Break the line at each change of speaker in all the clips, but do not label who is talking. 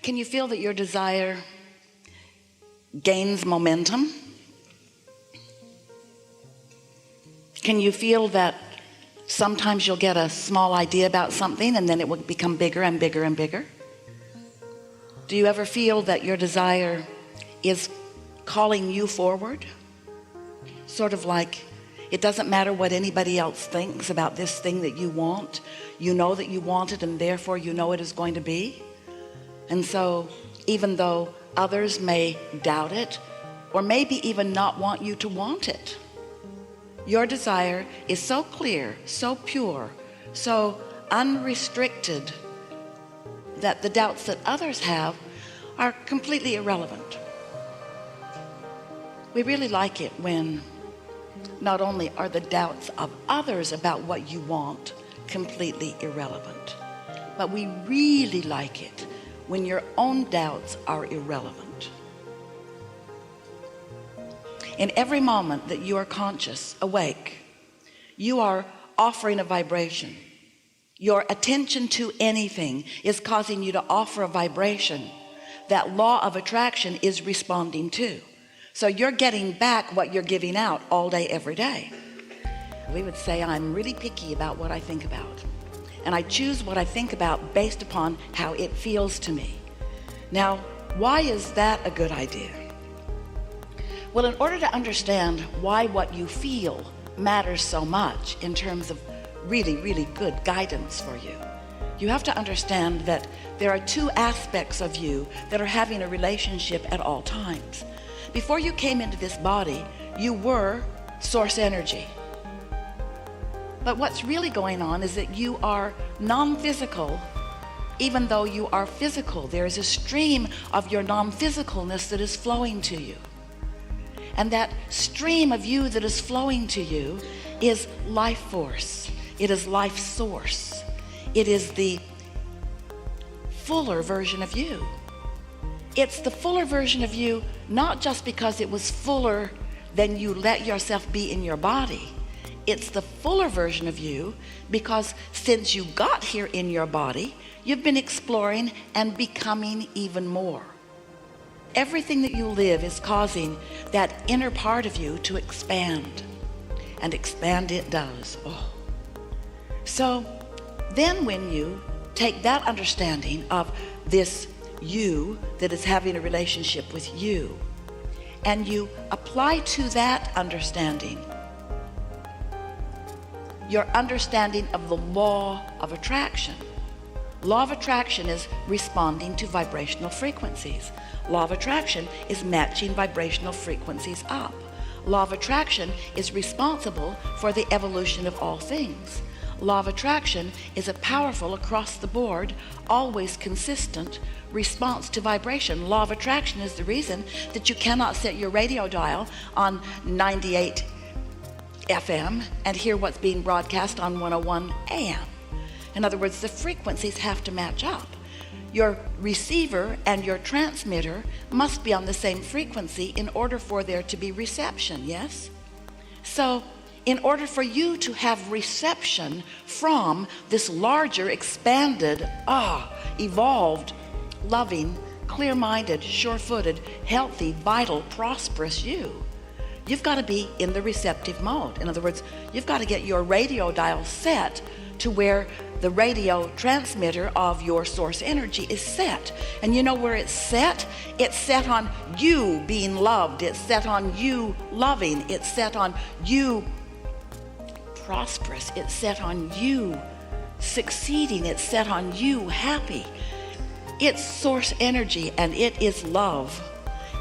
Can you feel that your desire gains momentum? Can you feel that sometimes you'll get a small idea about something and then it will become bigger and bigger and bigger? Do you ever feel that your desire is calling you forward? Sort of like it doesn't matter what anybody else thinks about this thing that you want. You know that you want it, and therefore you know it is going to be. And so even though others may doubt it, or maybe even not want you to want it, your desire is so clear, so pure, so unrestricted that the doubts that others have are completely irrelevant. We really like it when not only are the doubts of others about what you want completely irrelevant, but we really like it when your own doubts are irrelevant. In every moment that you are conscious, awake, you are offering a vibration. Your attention to anything is causing you to offer a vibration that law of attraction is responding to. So you're getting back what you're giving out all day, every day. We would say, I'm really picky about what I think about. And I choose what I think about based upon how it feels to me. Now, why is that a good idea? Well, in order to understand why what you feel matters so much in terms of really, really good guidance for you, you have to understand that there are two aspects of you that are having a relationship at all times. Before you came into this body, you were source energy. But what's really going on is that you are non-physical, even though you are physical. There is a stream of your non-physicalness that is flowing to you. And that stream of you that is flowing to you is life force. It is life source. It is the fuller version of you. It's the fuller version of you, not just because it was fuller than you let yourself be in your body. It's the fuller version of you because since you got here in your body, you've been exploring and becoming even more. Everything that you live is causing that inner part of you to expand, and expand it does. Oh. So then when you take that understanding of this you that is having a relationship with you, and you apply to that understanding your understanding of the law of attraction. Law of attraction is responding to vibrational frequencies. Law of attraction is matching vibrational frequencies up. Law of attraction is responsible for the evolution of all things. Law of attraction is a powerful, across the board, always consistent response to vibration. Law of attraction is the reason that you cannot set your radio dial on 98 FM and hear what's being broadcast on 101 AM. In other words, the frequencies have to match up. Your receiver and your transmitter must be on the same frequency in order for there to be reception, yes? So in order for you to have reception from this larger, expanded, evolved, loving, clear-minded, sure-footed, healthy, vital, prosperous you, you've got to be in the receptive mode. In other words, you've got to get your radio dial set to where the radio transmitter of your source energy is set. And you know where it's set? It's set on you being loved. It's set on you loving. It's set on you prosperous. It's set on you succeeding. It's set on you happy. It's source energy, and it is love,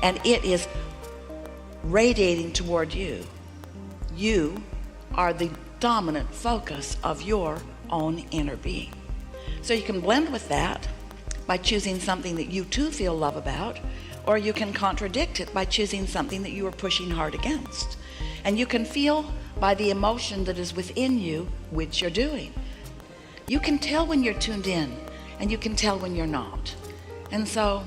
and it is radiating toward you. You are the dominant focus of your own inner being. So you can blend with that by choosing something that you too feel love about, or you can contradict it by choosing something that you are pushing hard against. And you can feel by the emotion that is within you which you're doing. You can tell when you're tuned in, and you can tell when you're not. And so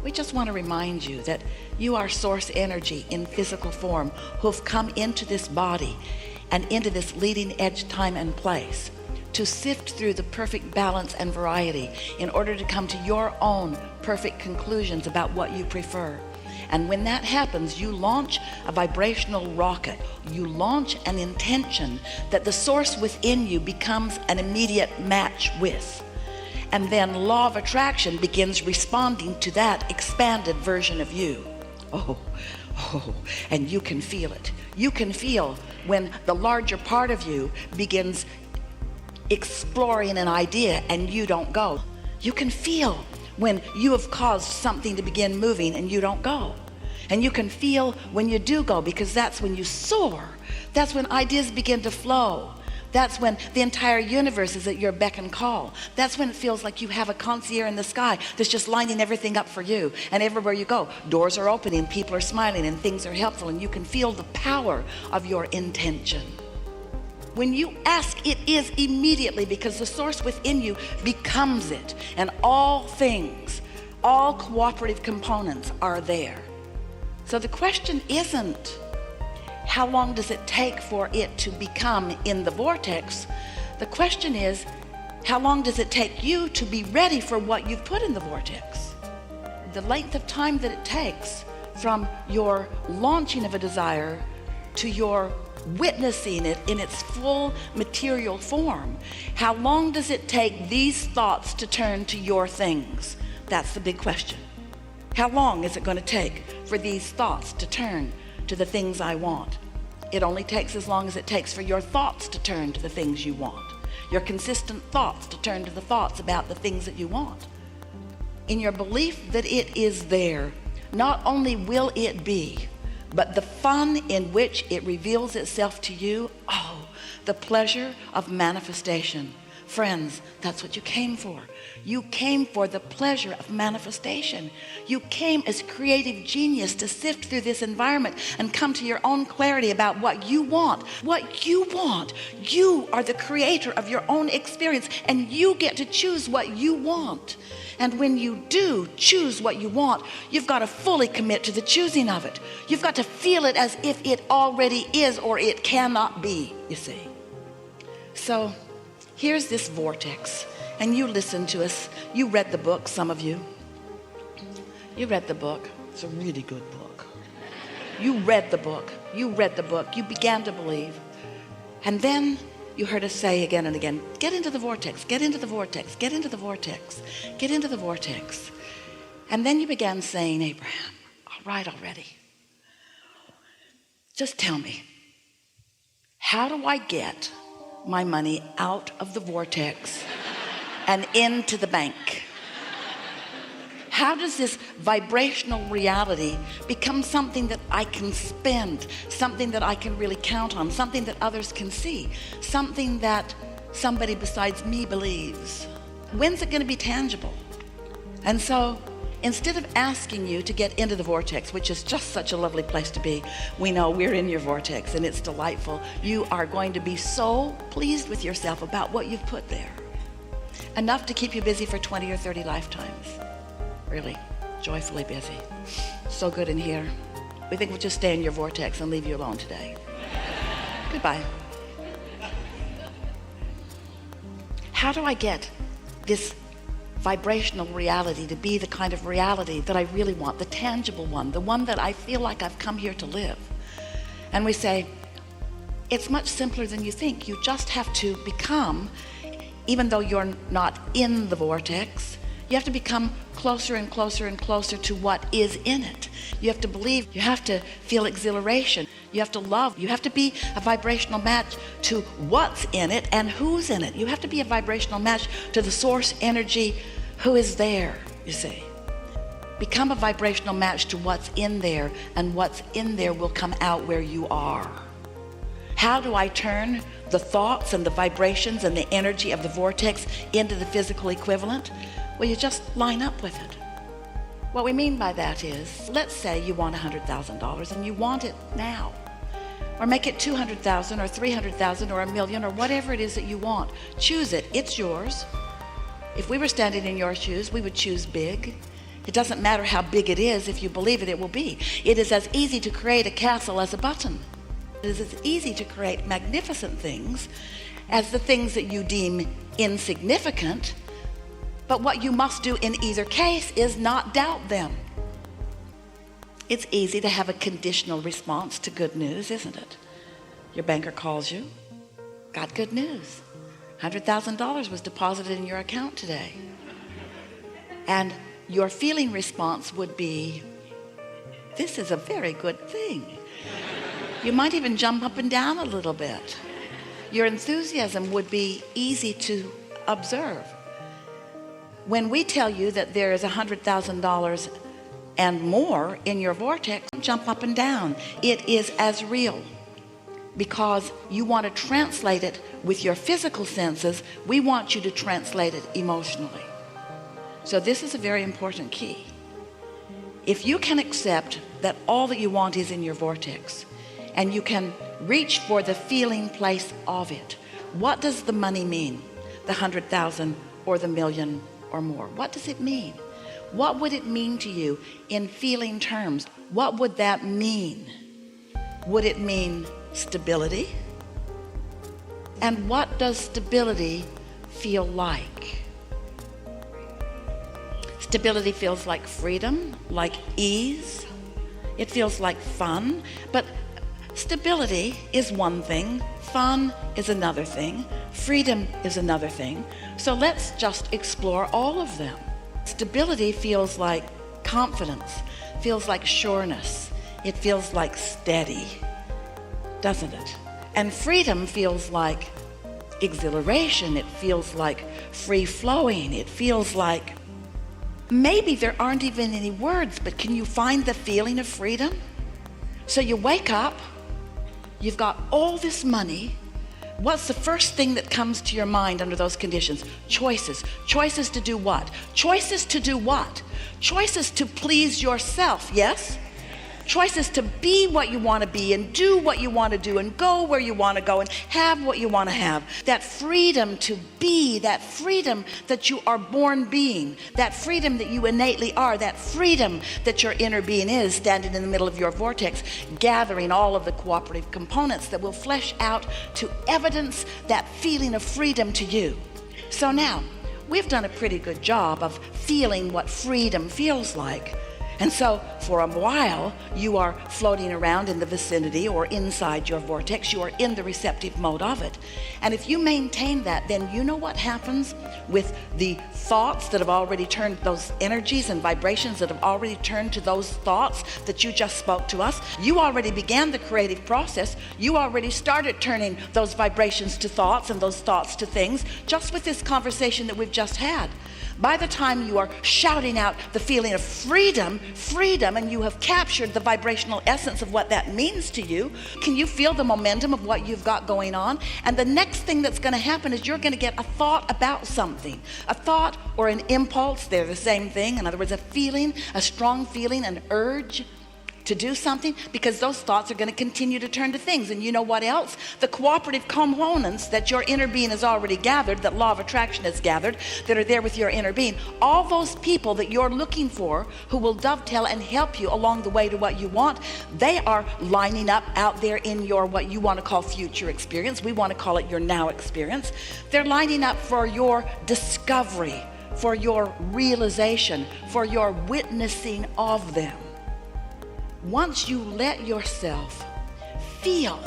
we just want to remind you that you are source energy in physical form who've come into this body and into this leading edge time and place to sift through the perfect balance and variety in order to come to your own perfect conclusions about what you prefer. And when that happens, you launch a vibrational rocket. You launch an intention that the source within you becomes an immediate match with. And then law of attraction begins responding to that expanded version of you. Oh, and you can feel it. You can feel when the larger part of you begins exploring an idea and you don't go. You can feel when you have caused something to begin moving and you don't go. And you can feel when you do go, because that's when you soar. That's when ideas begin to flow. That's when the entire universe is at your beck and call. That's when it feels like you have a concierge in the sky that's just lining everything up for you. And everywhere you go, doors are opening, people are smiling, and things are helpful, and you can feel the power of your intention. When you ask, it is immediately, because the source within you becomes it. And all things, all cooperative components are there. So the question isn't, how long does it take for it to become in the vortex? The question is, how long does it take you to be ready for what you've put in the vortex? The length of time that it takes from your launching of a desire to your witnessing it in its full material form. How long does it take these thoughts to turn to your things? That's the big question. How long is it going to take for these thoughts to turn to the things I want? It only takes as long as it takes for your thoughts to turn to the things you want. Your consistent thoughts to turn to the thoughts about the things that you want. In your belief that it is there, not only will it be, but the fun in which it reveals itself to you, oh, the pleasure of manifestation. Friends, that's what you came for. You came for the pleasure of manifestation. You came as creative genius to sift through this environment and come to your own clarity about what you want. What you want. You are the creator of your own experience, and you get to choose what you want. And when you do choose what you want, you've got to fully commit to the choosing of it. You've got to feel it as if it already is, or it cannot be, you see. So here's this vortex, and you listen to us. You read the book, some of you. You read the book. It's a really good book. You read the book. You read the book. You began to believe. And then you heard us say again and again, get into the vortex, get into the vortex, get into the vortex, get into the vortex. And then you began saying, Abraham, all right already. Just tell me, how do I get my money out of the vortex and into the bank? How does this vibrational reality become something that I can spend, something that I can really count on, something that others can see, something that somebody besides me believes? When's it going to be tangible? And so instead of asking you to get into the vortex, which is just such a lovely place to be, we know we're in your vortex and it's delightful. You are going to be so pleased with yourself about what you've put there. Enough to keep you busy for 20 or 30 lifetimes. Really, joyfully busy. So good in here. We think we'll just stay in your vortex and leave you alone today. Goodbye. How do I get this vibrational reality to be the kind of reality that I really want, the tangible one, the one that I feel like I've come here to live? And we say, it's much simpler than you think. You just have to become, even though you're not in the vortex, you have to become closer and closer and closer to what is in it. You have to believe, you have to feel exhilaration, you have to love, you have to be a vibrational match to what's in it and who's in it. You have to be a vibrational match to the source energy who is there, you see. Become a vibrational match to what's in there, and what's in there will come out where you are. How do I turn the thoughts and the vibrations and the energy of the vortex into the physical equivalent? Well, you just line up with it. What we mean by that is, let's say you want $100,000 and you want it now. Or make it 200,000 or 300,000 or $1 million or whatever it is that you want. Choose it, it's yours. If we were standing in your shoes, we would choose big. It doesn't matter how big it is, if you believe it, it will be. It is as easy to create a castle as a button. It is as easy to create magnificent things as the things that you deem insignificant, but what you must do in either case is not doubt them. It's easy to have a conditional response to good news, isn't it? Your banker calls you, got good news. $100,000 was deposited in your account today. And your feeling response would be, this is a very good thing. You might even jump up and down a little bit. Your enthusiasm would be easy to observe. When we tell you that there is $100,000 and more in your vortex, don't jump up and down. It is as real. Because you want to translate it with your physical senses, we want you to translate it emotionally. So this is a very important key. If you can accept that all that you want is in your vortex, and you can reach for the feeling place of it, what does the money mean? The 100,000 or the million or more? What does it mean? What would it mean to you in feeling terms? What would that mean? Would it mean stability? And what does stability feel like? Stability feels like freedom, like ease. It feels like fun. But stability is one thing, fun is another thing, freedom is another thing. So let's just explore all of them. Stability feels like confidence, feels like sureness. It feels like steady, doesn't it? And freedom feels like exhilaration. It feels like free flowing. It feels like, maybe there aren't even any words, but can you find the feeling of freedom? So you wake up, you've got all this money. What's the first thing that comes to your mind under those conditions? Choices. Choices to do what? Choices to do what? Choices to please yourself, yes? Choices to be what you want to be and do what you want to do and go where you want to go and have what you want to have. That freedom to be, that freedom that you are born being, that freedom that you innately are, that freedom that your inner being is standing in the middle of your vortex, gathering all of the cooperative components that will flesh out to evidence that feeling of freedom to you. So now, we've done a pretty good job of feeling what freedom feels like. And so for a while, you are floating around in the vicinity or inside your vortex. You are in the receptive mode of it. And if you maintain that, then you know what happens with the thoughts that have already turned, those energies and vibrations that have already turned to those thoughts that you just spoke to us. You already began the creative process. You already started turning those vibrations to thoughts and those thoughts to things just with this conversation that we've just had. By the time you are shouting out the feeling of freedom, and you have captured the vibrational essence of what that means to you, can you feel the momentum of what you've got going on? And the next thing that's going to happen is you're going to get a thought about something. A thought or an impulse, they're the same thing. In other words, a feeling, a strong feeling, an urge to do something, because those thoughts are going to continue to turn to things. And you know what else? The cooperative components that your inner being has already gathered, that law of attraction has gathered, that are there with your inner being, all those people that you're looking for who will dovetail and help you along the way to what you want, they are lining up out there in your, what you want to call future experience. We want to call it your now experience. They're lining up for your discovery, for your realization, for your witnessing of them. Once you let yourself feel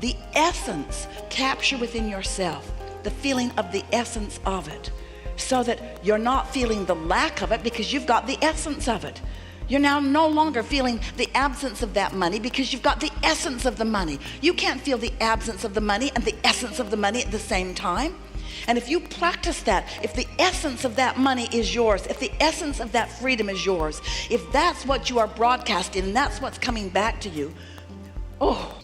the essence, capture within yourself the feeling of the essence of it, so that you're not feeling the lack of it because you've got the essence of it. You're now no longer feeling the absence of that money because you've got the essence of the money. You can't feel the absence of the money and the essence of the money at the same time. And if you practice that, if the essence of that money is yours, if the essence of that freedom is yours, if that's what you are broadcasting and that's what's coming back to you, oh,